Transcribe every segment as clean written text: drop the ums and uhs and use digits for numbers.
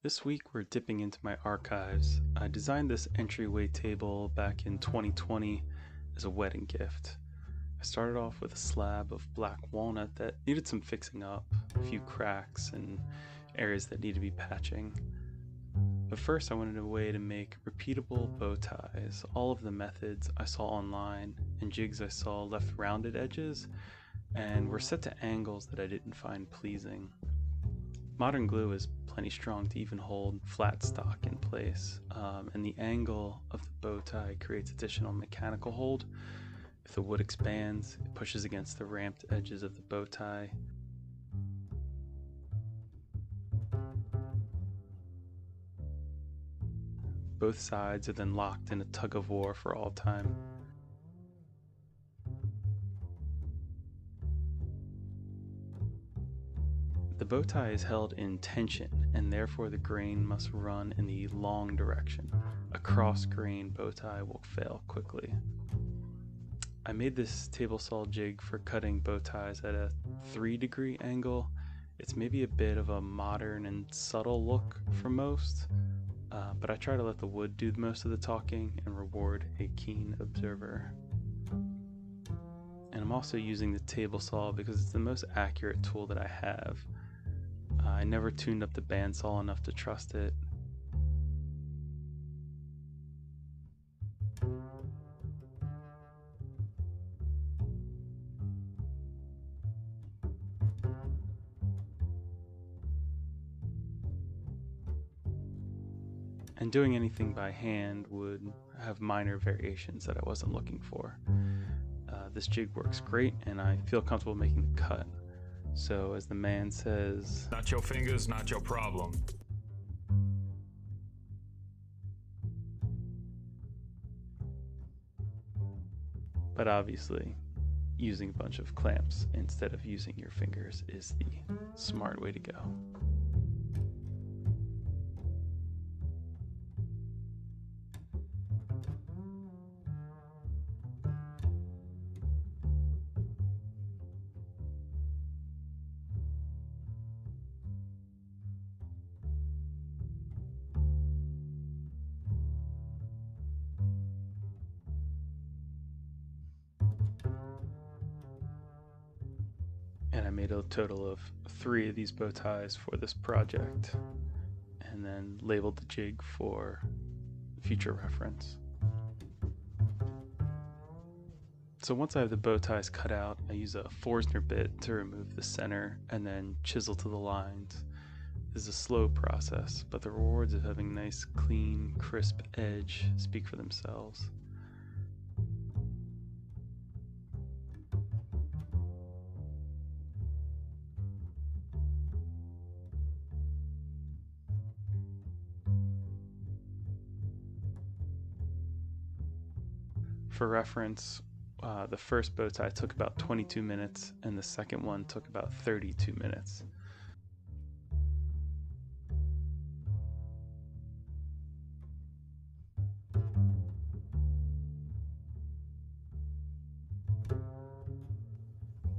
This week we're dipping into my archives. I designed this entryway table back in 2020 as a wedding gift. I started off with a slab of black walnut that needed some fixing up, a few cracks and areas that need to be patching. But first I wanted a way to make repeatable bow ties. All of the methods I saw online and jigs I saw left rounded edges and were set to angles that I didn't find pleasing. Modern glue is plenty strong to even hold flat stock in place, and the angle of the bow tie creates additional mechanical hold. If the wood expands, it pushes against the ramped edges of the bow tie. Both sides are then locked in a tug of war for all time. The bow tie is held in tension, and therefore the grain must run in the long direction. A cross-grain bow tie will fail quickly. I made this table saw jig for cutting bow ties at a 3-degree angle. It's maybe a bit of a modern and subtle look for most, but I try to let the wood do most of the talking and reward a keen observer. And I'm also using the table saw because it's the most accurate tool that I have. I never tuned up the bandsaw enough to trust it. And doing anything by hand would have minor variations that I wasn't looking for. This jig works great and I feel comfortable making the cut. So as the man says, "Not your fingers, not your problem." But obviously, using a bunch of clamps instead of using your fingers is the smart way to go. And I made a total of 3 of these bow ties for this project, and then labeled the jig for future reference. So once I have the bow ties cut out, I use a Forstner bit to remove the center and then chisel to the lines. This is a slow process, but the rewards of having a nice, clean, crisp edge speak for themselves. For reference, the first bow tie took about 22 minutes and the second one took about 32 minutes.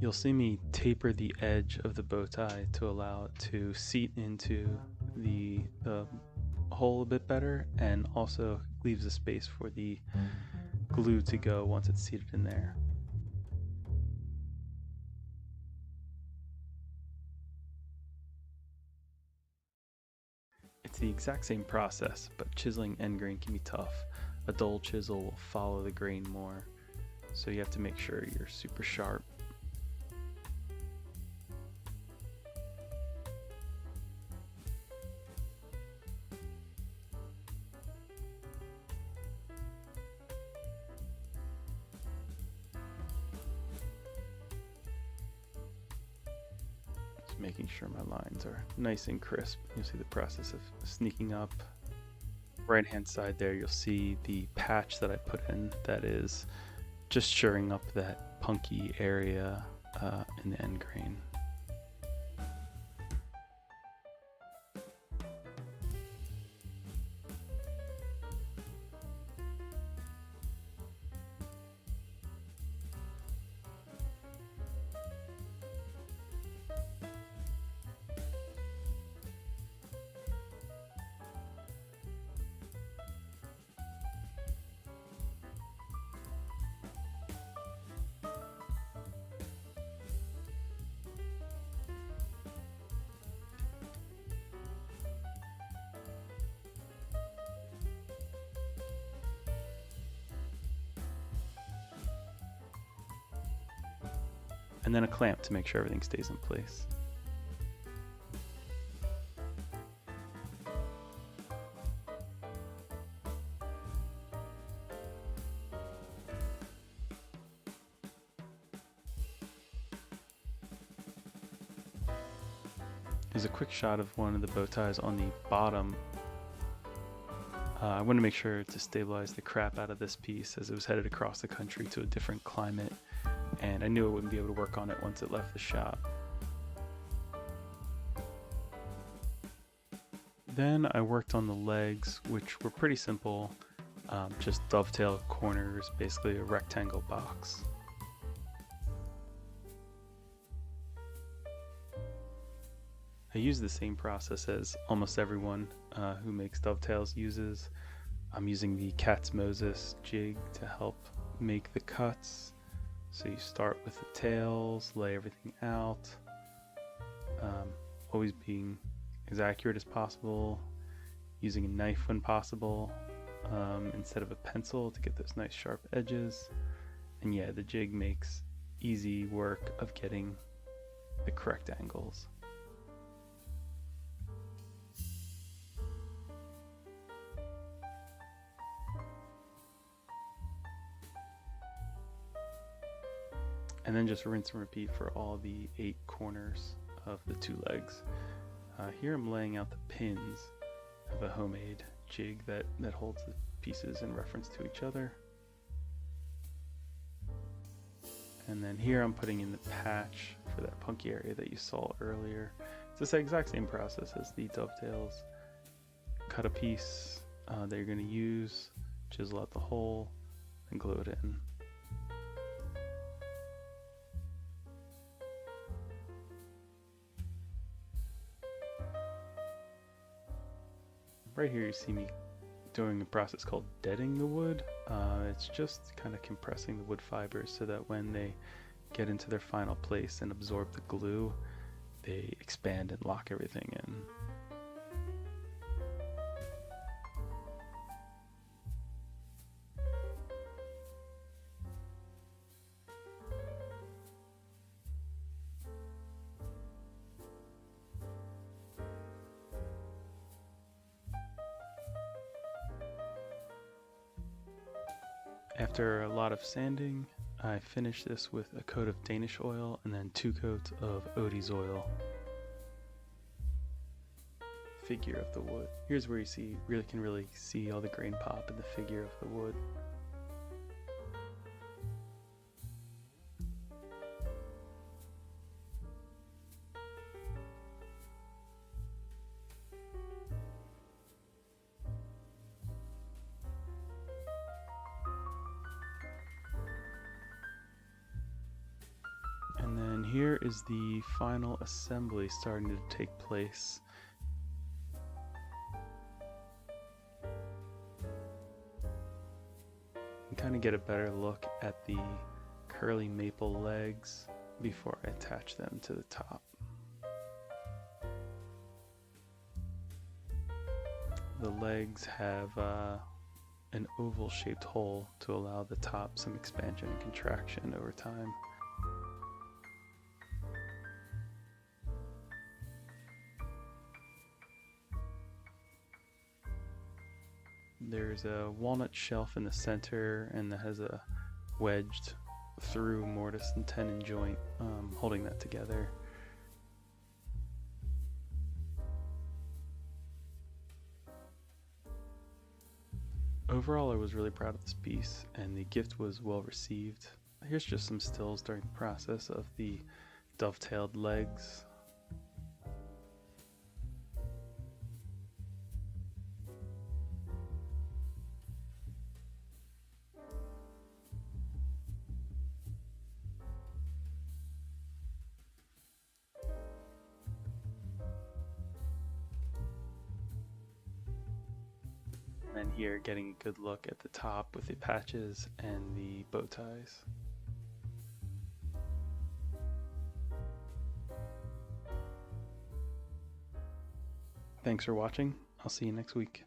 You'll see me taper the edge of the bow tie to allow it to seat into the hole a bit better, and also leaves a space for the glue to go once it's seated in there. It's the exact same process, but chiseling end grain can be tough. A dull chisel will follow the grain more, so you have to make sure you're super sharp. Making sure my lines are nice and crisp. You'll see the process of sneaking up. Right hand side there, you'll see the patch that I put in that is just shoring up that punky area in the end grain. and then a clamp to make sure everything stays in place. Here's a quick shot of one of the bow ties on the bottom. I wanted to make sure to stabilize the crap out of this piece as it was headed across the country to a different climate, and I knew I wouldn't be able to work on it once it left the shop. Then I worked on the legs, which were pretty simple, just dovetailed corners, basically a rectangle box. I use the same process as almost everyone who makes dovetails uses. I'm using the Cat's Moses jig to help make the cuts. So you start with the tails, lay everything out, always being as accurate as possible, using a knife when possible, instead of a pencil to get those nice sharp edges. And yeah, the jig makes easy work of getting the correct angles. And then just rinse and repeat for all the 8 corners of the 2 legs. Here I'm laying out the pins of a homemade jig that holds the pieces in reference to each other. And then here I'm putting in the patch for that punky area that you saw earlier. It's the exact same process as the dovetails. Cut a piece that you're going to use, chisel out the hole, and glue it in. Right here you see me doing a process called deading the wood. It's just kind of compressing the wood fibers so that when they get into their final place and absorb the glue, they expand and lock everything in. After a lot of sanding, I finished this with a coat of Danish oil and then 2 coats of Odie's oil. Figure of the wood. Here's where you can really see all the grain pop in the figure of the wood. And then here is the final assembly starting to take place. And kind of get a better look at the curly maple legs before I attach them to the top. The legs have an oval shaped hole to allow the top some expansion and contraction over time. There's a walnut shelf in the center, and that has a wedged through mortise and tenon joint holding that together. Overall, I was really proud of this piece, and the gift was well received. Here's just some stills during the process of the dovetailed legs. And here getting a good look at the top with the patches and the bow ties. Thanks for watching. I'll see you next week.